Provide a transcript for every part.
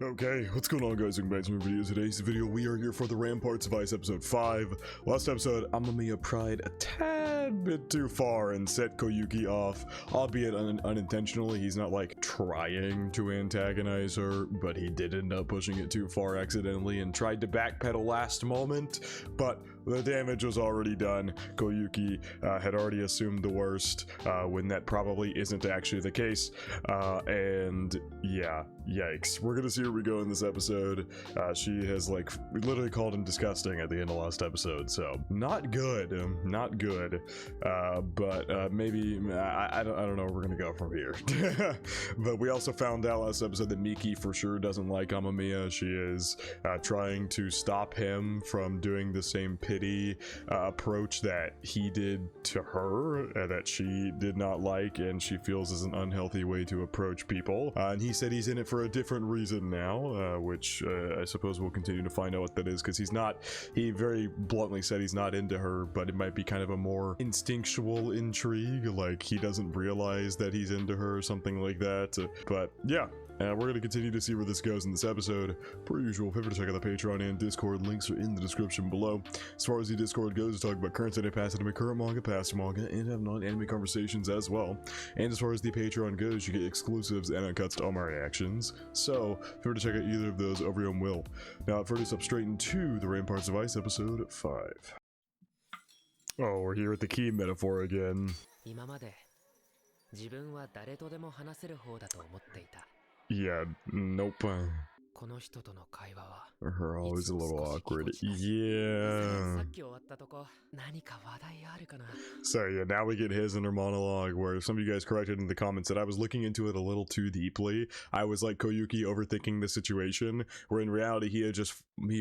Okay, what's going on, guys? Welcome back to my video. Today's video, we are here for the Ramparts of Ice episode 5. Last episode, AMAMIYA pried a tad bit too far and set Koyuki off, albeit unintentionally. He's not like trying to antagonize her, but he did end up pushing it too far accidentally and tried to backpedal last moment, but the damage was already done. Koyuki had already assumed the worst when that probably isn't actually the case, and yeah, yikes. We're gonna see where we go in this episode. She has like literally called him disgusting at the end of last episode, so not good, not good. But maybe I don't know where we're gonna go from here. But we also found out last episode that Miki for sure doesn't like AMAMIYA. She is trying to stop him from doing the same pity approach that he did to her, that she did not like and she feels is an unhealthy way to approach people. And he said he's in it for a different reason now, which I suppose we'll continue to find out what that is, because he very bluntly said he's not into her, but it might be kind of a more instinctual intrigue, like he doesn't realize that he's into her or something like that. But yeah, we're going to continue to see where this goes in this episode. Per usual, feel free to check out the Patreon and Discord. Links are in the description below. As far as the Discord goes, talk about current anime, past anime, current manga, past manga, and have non-anime conversations as well. And as far as the Patreon goes, you get exclusives and uncuts to all my reactions. So, feel free to check out either of those over your own will. Now, first up straight into the Ramparts of Ice episode 5. Oh, we're here at the key metaphor again. Yeah, nope. Her always a little awkward. Yeah. So yeah, now we get his inner monologue where some of you guys corrected in the comments that I was looking into it a little too deeply. I was like Koyuki overthinking the situation, where in reality he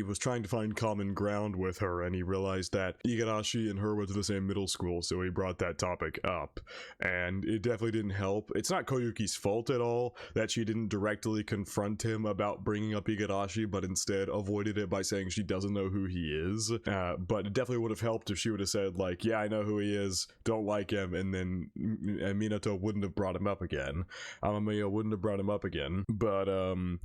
was trying to find common ground with her, and he realized that Igarashi and her went to the same middle school, so he brought that topic up. And it definitely didn't help. It's not Koyuki's fault at all that she didn't directly confront him about bringing up Igarashi, but instead avoided it by saying she doesn't know who he is. But it definitely would have helped if she would have said like, yeah, I know who he is, don't like him, and then Minato wouldn't have brought him up again. AMAMIYA wouldn't have brought him up again. But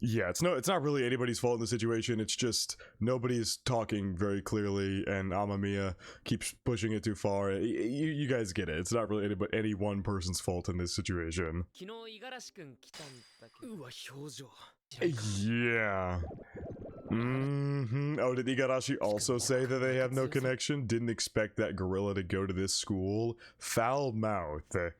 yeah, it's not really anybody's fault in the situation. It's just nobody's talking very clearly, and AMAMIYA keeps pushing it too far. You guys get it. It's not really any one person's fault in this situation. Yeah. Oh, did Igarashi also say that they have no connection? Didn't expect that gorilla to go to this school. Foul-mouthed.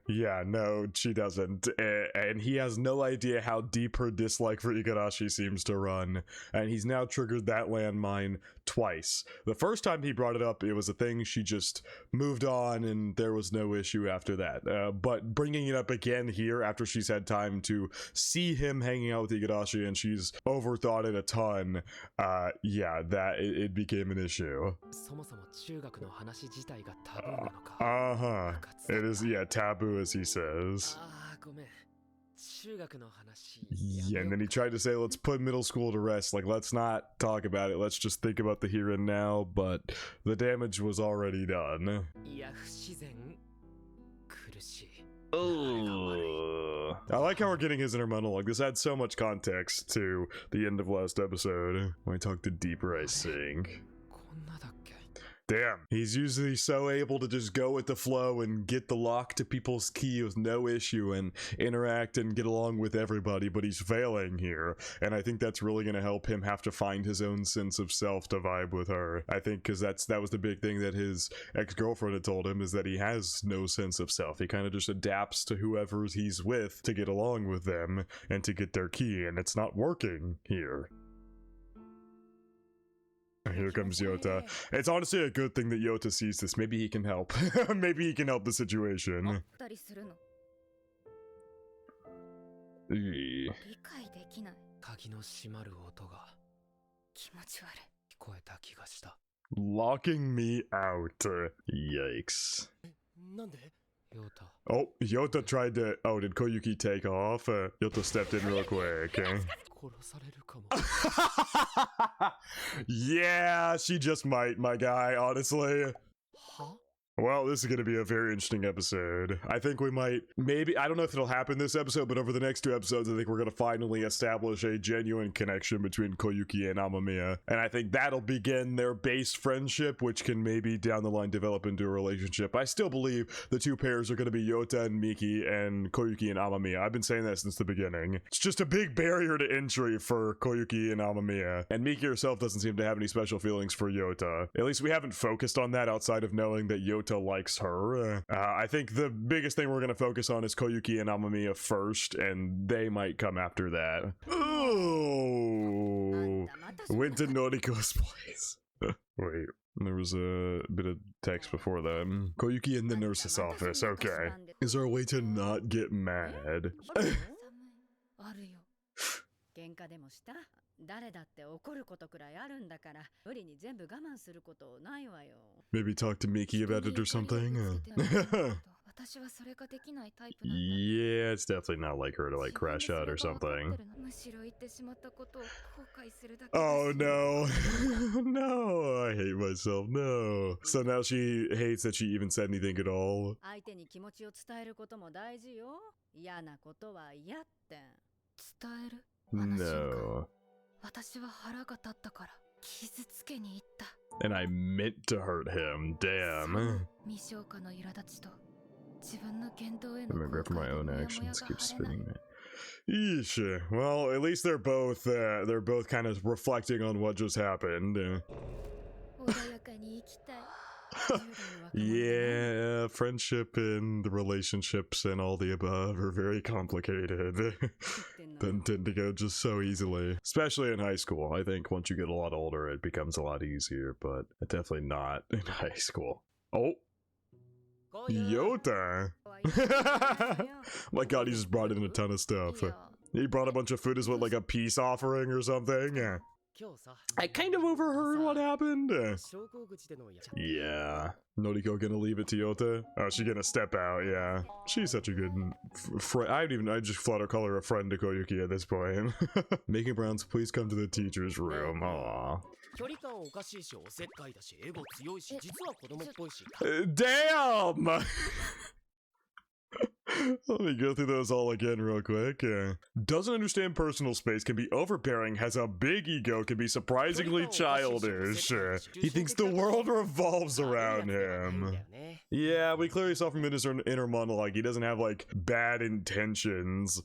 Yeah, no, she doesn't. And he has no idea how deep her dislike for Igarashi seems to run. And he's now triggered that landmine twice. The first time he brought it up, it was a thing, she just moved on and there was no issue after that. But bringing it up again here after she's had time to see him hanging out with Igarashi and she's overthought it a ton, yeah, that it became an issue. It is, yeah, taboo, as he says. Yeah, and then he tried to say, let's put middle school to rest, like, let's not talk about it, let's just think about the here and now, but the damage was already done. Ugh. I like how we're getting his inner monologue. This adds so much context to the end of last episode. When I talk to deeper, I sing. Damn, he's usually so able to just go with the flow and get the lock to people's key with no issue and interact and get along with everybody, but he's failing here. And I think that's really going to help him have to find his own sense of self to vibe with her. I think because that was the big thing that his ex-girlfriend had told him, is that he has no sense of self. He kind of just adapts to whoever he's with to get along with them and to get their key, and it's not working here. Here comes Yota. It's honestly a good thing that Yota sees this. Maybe he can help. Maybe he can help the situation. Locking me out. Yikes. Oh, Yota tried to... Oh, did Koyuki take off? Yota stepped in real quick. Yeah, she just might, my guy, honestly. Well, this is going to be a very interesting episode. I think we might, maybe, I don't know if it'll happen this episode, but over the next 2 episodes, I think we're going to finally establish a genuine connection between Koyuki and AMAMIYA. And I think that'll begin their base friendship, which can maybe down the line develop into a relationship. I still believe the 2 pairs are going to be Yota and Miki and Koyuki and AMAMIYA. I've been saying that since the beginning. It's just a big barrier to entry for Koyuki and AMAMIYA. And Miki herself doesn't seem to have any special feelings for Yota. At least we haven't focused on that outside of knowing that Yota likes her. I think the biggest thing we're going to focus on is Koyuki and AMAMIYA first, and they might come after that. Oh, went to Noriko's place. Wait, there was a bit of text before that. Koyuki in the nurse's office. Okay. Is there a way to not get mad? Maybe talk to Miki about it or something? Yeah, it's definitely not like her to like crash out or something. Oh no. No, I hate myself, no. So now she hates that she even said anything at all. No. And I meant to hurt him, damn. I regret for my own actions, keep spinning it. Yeesh. Well, at least they're both kind of reflecting on what just happened. Yeah, friendship and the relationships and all the above are very complicated. Doesn't tend to go just so easily. Especially in high school. I think once you get a lot older, it becomes a lot easier, but definitely not in high school. Oh! Yota! My god, he just brought in a ton of stuff. He brought a bunch of food as what, like a peace offering or something? I kind of overheard what happened. Yeah. Noriko gonna leave it to Yota? Oh, she's gonna step out, yeah. She's such a good friend. I just flat out call her a friend to Koyuki at this point. Making Browns, please come to the teacher's room. Aww. Damn! Let me go through those all again real quick. Doesn't understand personal space, can be overbearing, has a big ego, can be surprisingly childish. He thinks the world revolves around him. Yeah, we clearly saw from his inner monologue, he doesn't have like bad intentions,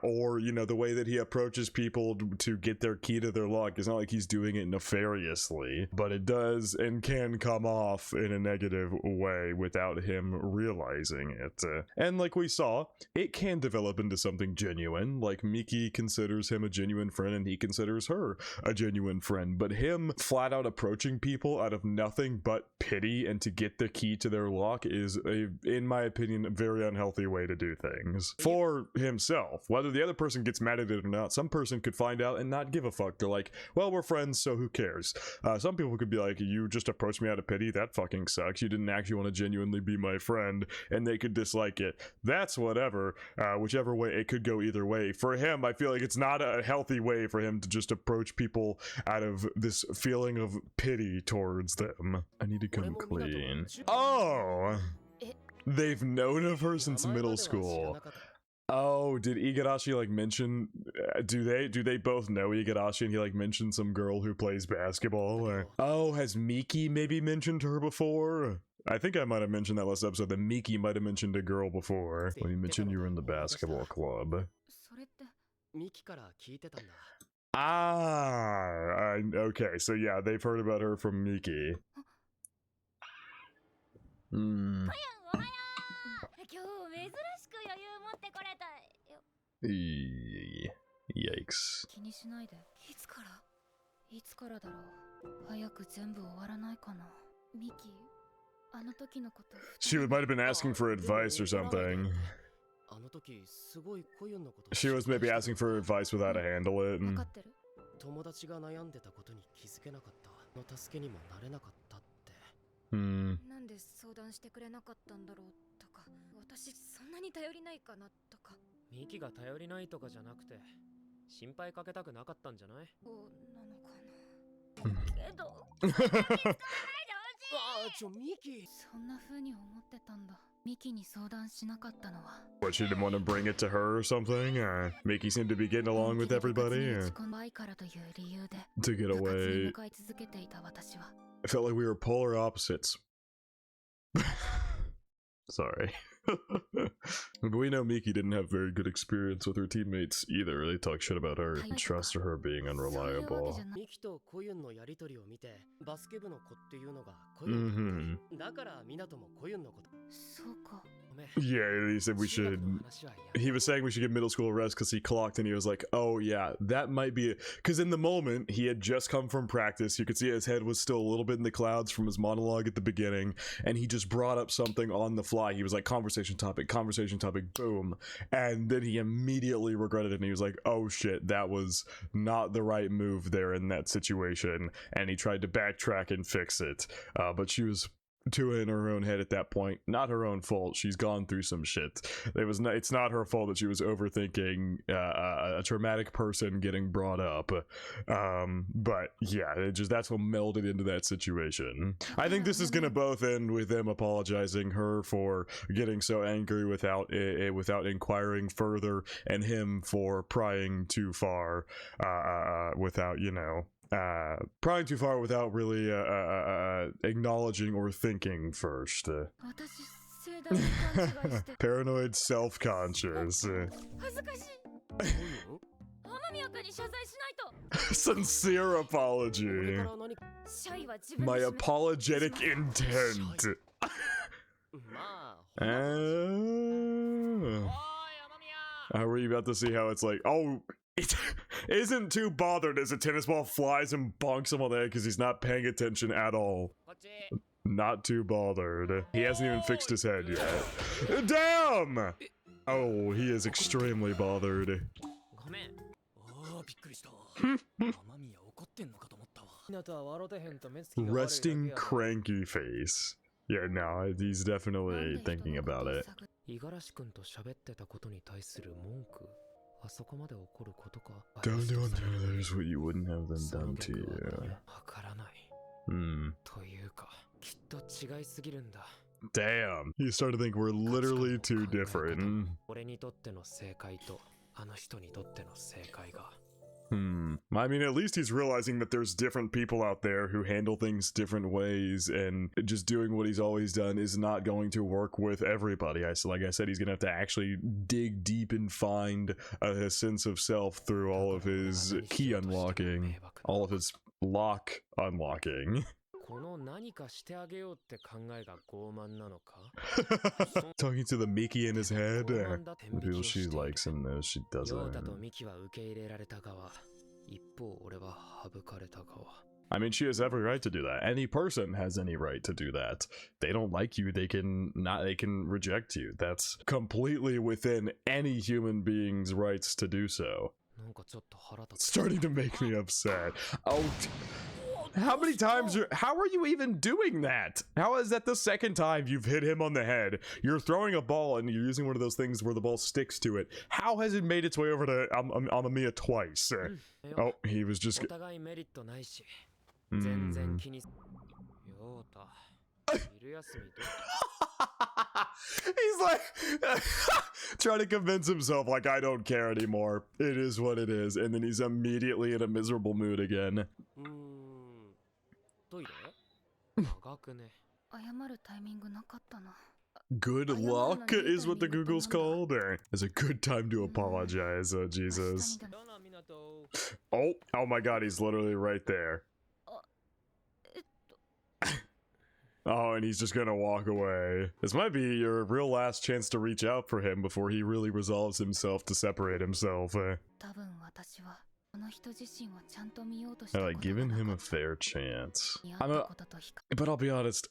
or you know, the way that he approaches people to get their key to their lock. It's not like he's doing it nefariously, but it does and can come off in a negative way without him realizing it. And like we saw, it can develop into something genuine, like Miki considers him a genuine friend and he considers her a genuine friend, but him flat out approaching people out of nothing but pity and to get the key to their lock is, in my opinion, a very unhealthy way to do things. For himself, whether the other person gets mad at it or not, some person could find out and not give a fuck. They're like, well, we're friends, so who cares? Some people could be like, you just approached me out of pity, that fucking sucks, you didn't actually want to genuinely be my friend, and they could dislike it. That's whatever, whichever way, it could go either way. For him, I feel like it's not a healthy way for him to just approach people out of this feeling of pity towards them. I need to come clean. Oh! They've known of her since middle school. Oh, did Igarashi like mention, do they both know Igarashi and he like mentioned some girl who plays basketball? Or, oh, has Miki maybe mentioned her before? I think I might have mentioned that last episode that Miki might have mentioned a girl before when you mentioned you were in the basketball club. Ah, okay, so yeah, they've heard about her from Miki. Hmm. Yikes. She might have been asking for advice or something. She was maybe asking for advice without a handle it. And... What, she didn't want to bring it to her or something? Mickey seemed to be getting along with everybody to get away. I felt like we were polar opposites. Sorry. But we know Miki didn't have very good experience with her teammates either. They talk shit about her and trust her being unreliable. Yeah, he said we should. He was saying we should give middle school a rest because he clocked and he was like, oh yeah, that might be it. Because in the moment, he had just come from practice. You could see his head was still a little bit in the clouds from his monologue at the beginning. And he just brought up something on the fly. He was like, conversation topic, boom. And then he immediately regretted it. And he was like, oh shit, that was not the right move there in that situation. And he tried to backtrack and fix it. But she was too in her own head at that point. Not her own fault. She's gone through some shit. It's not her fault that she was overthinking a traumatic person getting brought up. But yeah, that's what melded into that situation. I think this is gonna both end with them apologizing her for getting so angry without inquiring further, and him for prying too far without, you know, prying too far without really acknowledging or thinking first. Paranoid, self-conscious. Sincere apology. My apologetic intent. Are we about to see how it's like, oh, it isn't too bothered as a tennis ball flies and bonks him on the head because he's not paying attention at all. Not too bothered. He hasn't even fixed his head yet. Damn! Oh, he is extremely bothered. Resting cranky face. Yeah, no, he's definitely thinking about it. Don't do unto others what you wouldn't have them done to you. Damn, you start to think we're literally too different. I mean, at least he's realizing that there's different people out there who handle things different ways, and just doing what he's always done is not going to work with everybody. Like I said, he's gonna have to actually dig deep and find a sense of self through all of his key unlocking, all of his lock unlocking. Talking to the Miki in his head. Who she likes and knows she doesn't. I mean, she has every right to do that. Any person has any right to do that. They don't like you, they can reject you. That's completely within any human being's rights to do so. It's starting to make me upset. Oh, how many times how are you even doing that? How is that the second time you've hit him on the head? You're throwing a ball and you're using one of those things where the ball sticks to it. How has it made its way over to AMAMIYA twice? Oh, he was just... He's like trying to convince himself like, I don't care anymore. It is what it is. And then he's immediately in a miserable mood again. Good luck is what the Google's called. It's a good time to apologize. Oh, Jesus. Oh my God, he's literally right there. Oh, and he's just gonna walk away. This might be your real last chance to reach out for him before he really resolves himself to separate himself. Like, giving him a fair chance. But I'll be honest,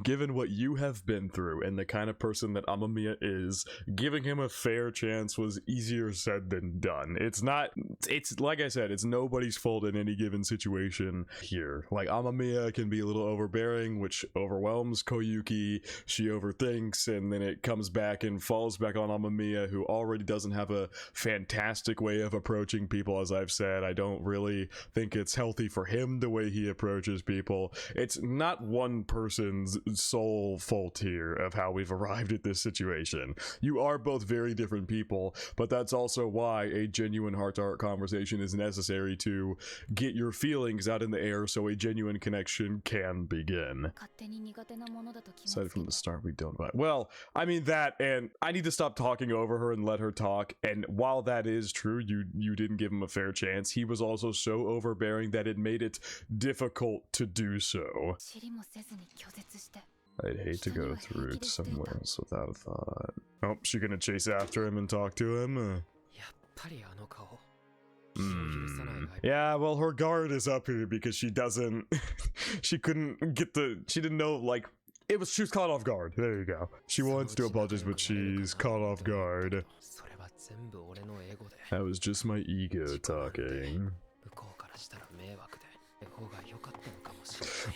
Given what you have been through and the kind of person that AMAMIYA is, giving him a fair chance was easier said than done. It's like I said, it's nobody's fault in any given situation here. Like, AMAMIYA can be a little overbearing, which overwhelms KOYUKI. She overthinks, and then it comes back and falls back on AMAMIYA, who already doesn't have a fantastic way of approaching people. As I've said, I don't really think it's healthy for him the way he approaches people. It's not one person's sole fault here of how we've arrived at this situation. You are both very different people, but that's also why a genuine heart-to-heart conversation is necessary to get your feelings out in the air so a genuine connection can begin. Aside from the start, we don't vibe. Well, I mean that, and I need to stop talking over her and let her talk, and while that is true, you didn't give him a fair chance, he was also so overbearing that it made it difficult to do so. I'd hate to go through somewhere else without a thought. Oh, she gonna chase after him and talk to him? Yeah, well, her guard is up here because she doesn't... she didn't know, like... she was caught off guard. There you go. She wants to apologize, but she's caught off guard. That was just my ego talking.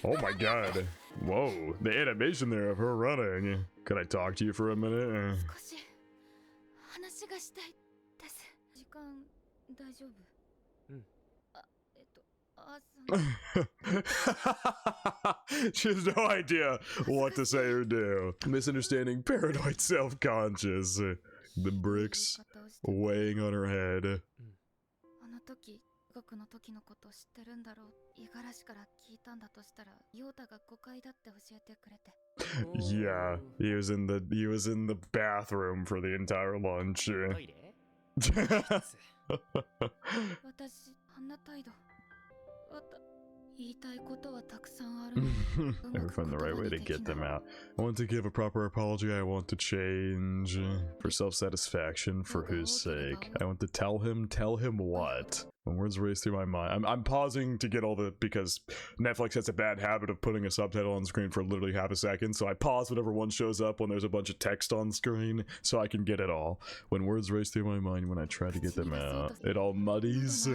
Oh my god. Whoa, the animation there of her running. Could I talk to you for a minute? She has no idea what to say or do. Misunderstanding, paranoid, self-conscious. The bricks weighing on her head. Yeah, he was in the bathroom for the entire lunch. Never find the right way to get them out. I want to give a proper apology. I want to change for self-satisfaction, for whose sake. I want to tell him what? When words race through my mind. I'm pausing to get all the, because Netflix has a bad habit of putting a subtitle on screen for literally half a second, so I pause whenever one shows up when there's a bunch of text on screen so I can get it all. When words race through my mind when I try to get them out, it all muddies.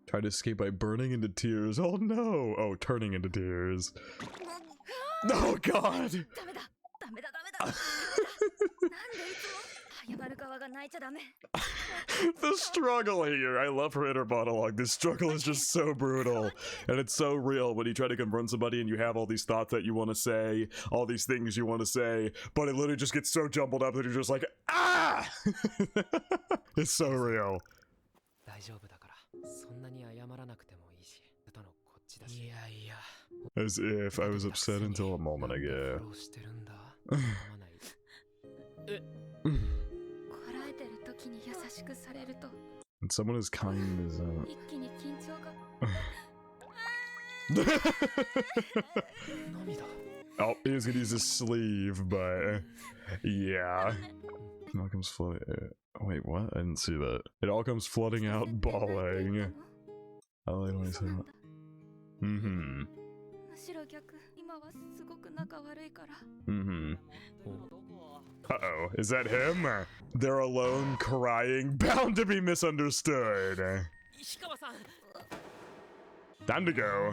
Try to escape by burning into tears. Oh no! Oh, turning into tears. Oh god! The struggle here. I love her inner monologue. This struggle is just so brutal. And it's so real when you try to confront somebody and you have all these thoughts that you want to say, all these things you want to say, but it literally just gets so jumbled up that you're just like, ah! It's so real. As if I was upset until a moment ago. And someone as kind as oh, he was gonna use his sleeve, but yeah. It all comes flooding. Wait, what? I didn't see that. It all comes flooding out, bawling. I like when I say that. Uh-oh, is that him? They're alone, crying, bound to be misunderstood. Time to go.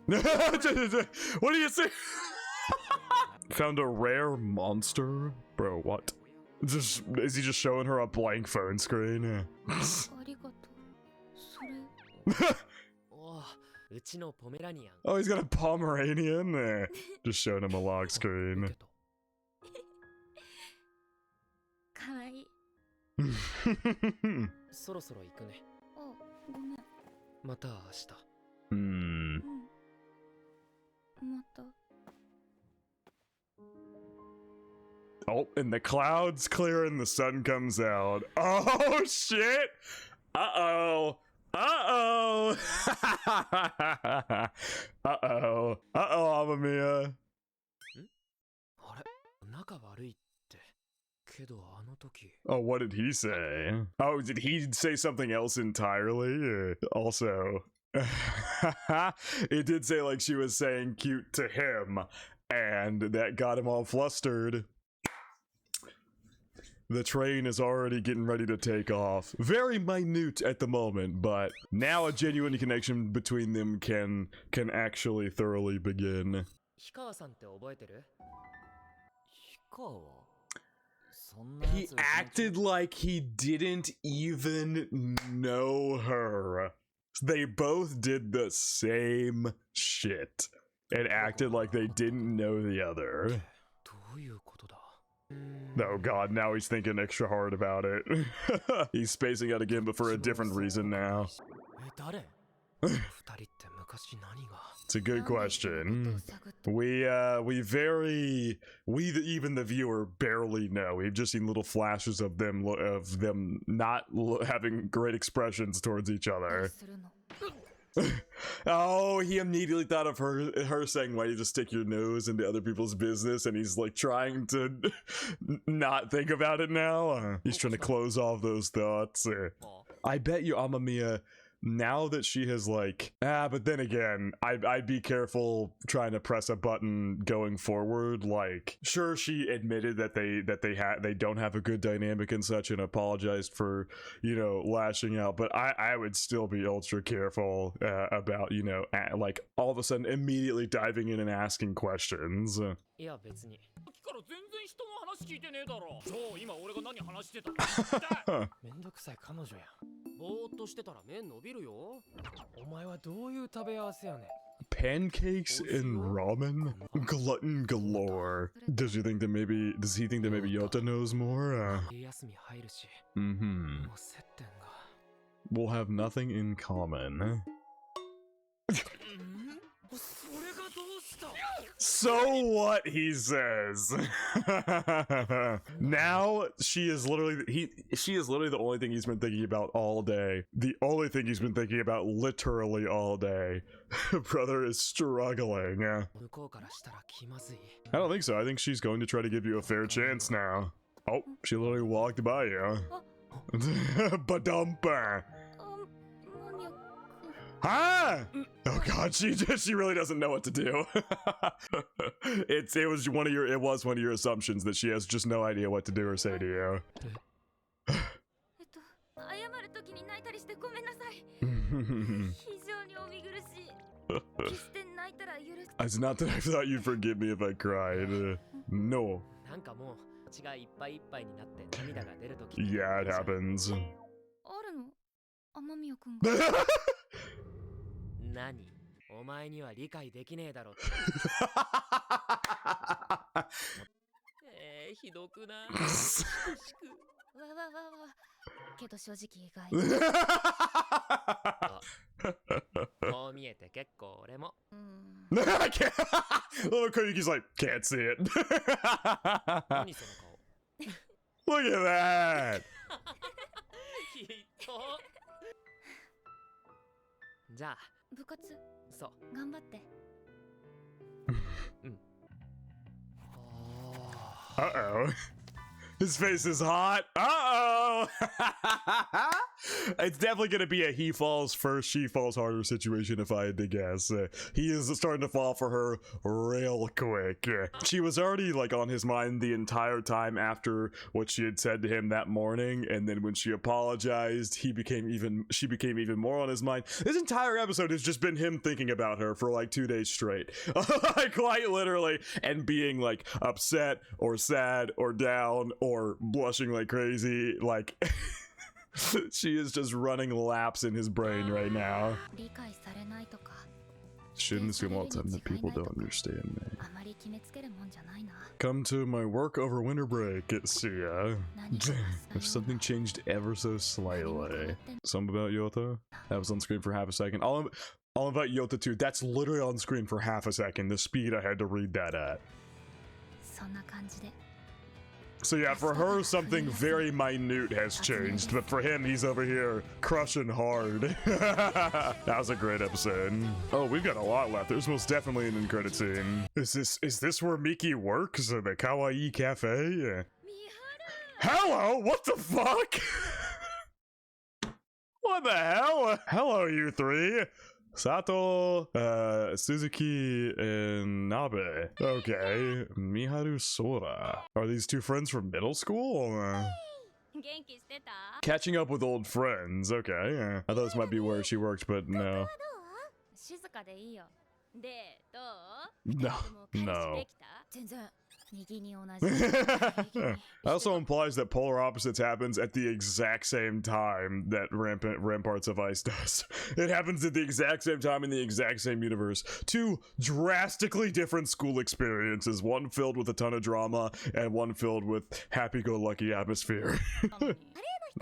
What do you say? Found a rare monster? Bro, what? Is he just showing her a blank phone screen? Oh, he's got a Pomeranian? Just showing him a lock screen. Oh, and the clouds clear and the sun comes out. Oh, shit! Uh-oh! Uh-oh! Uh-oh. Uh-oh, AMAMIYA. Oh, what did he say? Oh, did he say something else entirely? Also, it did say like she was saying cute to him, and that got him all flustered. The train is already getting ready to take off. Very minute at the moment, but now a genuine connection between them can actually thoroughly begin. He acted like he didn't even know her. They both did the same shit and acted like they didn't know the other. Oh god, now he's thinking extra hard about it. He's spacing out again, but for a different reason now. It's a good question. Even the viewer barely know. We've just seen little flashes of them not having great expressions towards each other. Oh, he immediately thought of her saying, "Why you just stick your nose into other people's business?" And he's like trying to not think about it now. He's trying to close off those thoughts. I bet you AMAMIYA, now that she has like, but then again, I'd be careful trying to press a button going forward. Like, sure, she admitted that they don't have a good dynamic and such, and apologized for, you know, lashing out. But I would still be ultra careful about, you know, like all of a sudden immediately diving in and asking questions. Pancakes and ramen? Glutton galore. Does he think that maybe Yota knows more? We'll have nothing in common. So what, he says. Now she is literally the only thing he's been thinking about all day. The only thing he's been thinking about literally all day. Brother is struggling. I don't think so. I think she's going to try to give you a fair chance now. Oh, she literally walked by you. Badumpa. Ah! Oh god, she really doesn't know what to do. It was one of your assumptions that she has just no idea what to do or say to you. It's not that I thought you'd forgive me if I cried. No. Yeah, it happens. Little Koyuki's like, can't see it. Look at that. Uh-oh. His face is hot. Uh-oh. It's definitely gonna be a he falls first, she falls harder situation if I had to guess. He is starting to fall for her real quick. She was already like on his mind the entire time after what she had said to him that morning, and then when she apologized, she became even more on his mind. This entire episode has just been him thinking about her for like 2 days straight. Like quite literally, and being like upset or sad or down or blushing like crazy. Like she is just running laps in his brain right now. Shouldn't assume all the time that people don't understand me. Come to my work over winter break. See ya. If something changed ever so slightly. Something about Yota? That was on screen for half a second. I'll invite Yota too. That's literally on screen for half a second. The speed I had to read that at. So yeah, for her, something very minute has changed, but for him, he's over here crushing hard. That was a great episode. Oh, we've got a lot left. There's most definitely an end credit scene. Is this where Miki works? The Kawaii Cafe? Hello? What the fuck? What the hell? Hello, you three. Sato, Suzuki, and Nabe. Okay, Miharu Sora. Are these two friends from middle school? Catching up with old friends. Okay, I thought this might be where she worked, but no. No. That also implies that polar opposites happens at the exact same time that Ramparts of Ice does. It happens at the exact same time in the exact same universe. Two drastically different school experiences, one filled with a ton of drama and one filled with happy-go-lucky atmosphere.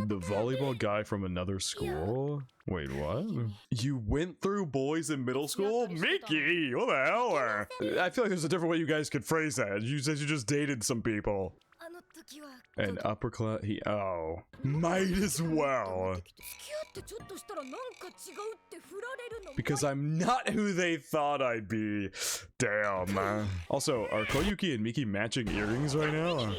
The volleyball guy from another school? Wait, what? You went through boys in middle school? Miki! What the hell? I feel like there's a different way you guys could phrase that. You said you just dated some people. An upper class, oh. Might as well. Because I'm not who they thought I'd be. Damn. Also, are Koyuki and Miki matching earrings right now?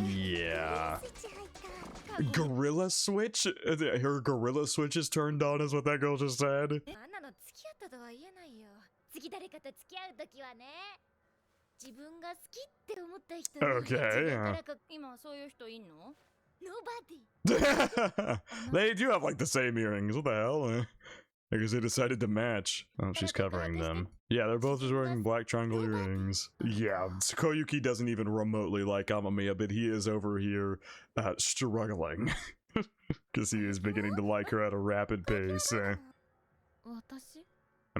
Yeah. Gorilla switch? Her gorilla switch is turned on is what that girl just said. Okay. They do have like the same earrings. What the hell? I guess they decided to match. Oh, she's covering them. Yeah, they're both just wearing black triangle earrings. Yeah, Koyuki doesn't even remotely like AMAMIYA, but he is over here struggling. Because he is beginning to like her at a rapid pace. I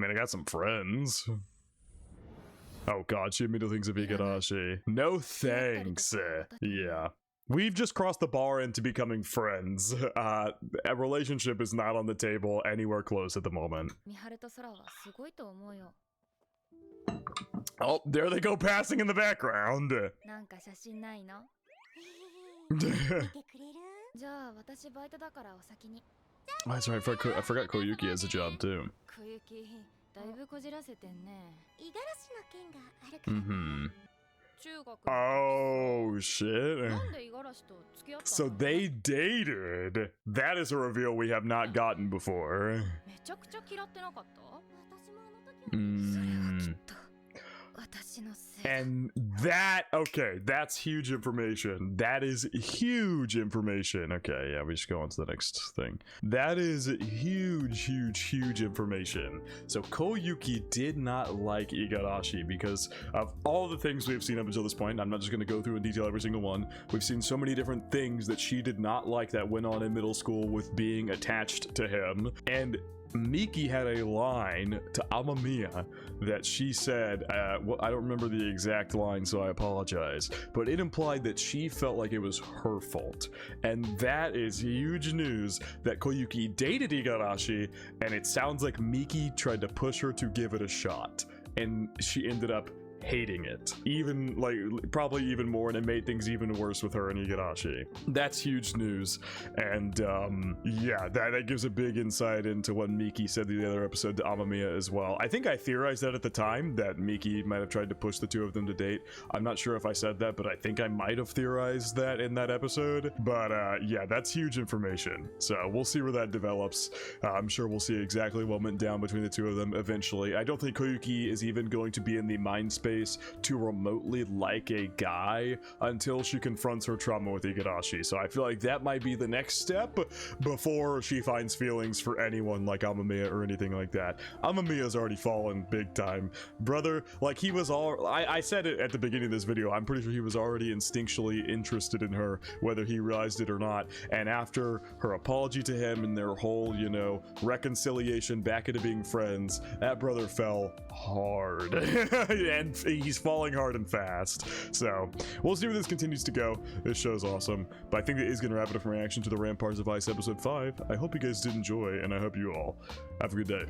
mean, I got some friends. Oh god, she immediately thinks of Igarashi. No thanks. Yeah. We've just crossed the bar into becoming friends. A relationship is not on the table anywhere close at the moment. Oh, there they go passing in the background. Oh, that's right, I forgot Koyuki has a job too. Mm-hmm. Oh shit. So they dated. That is a reveal we have not gotten before. And that, okay, that's huge information. That is huge information. Okay, yeah, we just go on to the next thing. That is huge information. So Koyuki did not like Igarashi because of all the things we've seen up until this point. I'm not just going to go through in detail every single one. We've seen so many different things that she did not like that went on in middle school with being attached to him. And Miki had a line to AMAMIYA that she said, well, I don't remember the exact line, so I apologize, but it implied that she felt like it was her fault. And that is huge news that Koyuki dated Igarashi, and it sounds like Miki tried to push her to give it a shot, and she ended up hating it, even like probably even more, and it made things even worse with her and Igarashi. That's huge news. And yeah, that gives a big insight into what Miki said in the other episode to AMAMIYA as well. I think I theorized that at the time, that Miki might have tried to push the two of them to date. I'm not sure if I said that, but I think I might have theorized that in that episode. But yeah, that's huge information, so we'll see where that develops. I'm sure we'll see exactly what went down between the two of them eventually. I don't think Koyuki is even going to be in the mind space to remotely like a guy until she confronts her trauma with Igarashi. So I feel like that might be the next step before she finds feelings for anyone like AMAMIYA or anything like that. AMAMIYA's already fallen big time. Brother, like he was all, I said it at the beginning of this video, I'm pretty sure he was already instinctually interested in her, whether he realized it or not. And after her apology to him and their whole, you know, reconciliation back into being friends, that brother fell hard. And he's falling hard and fast. So we'll see where this continues to go. This show's awesome, but I think that is going to wrap it up from reaction to the Ramparts of Ice episode 5. I hope you guys did enjoy, and I hope you all have a good day.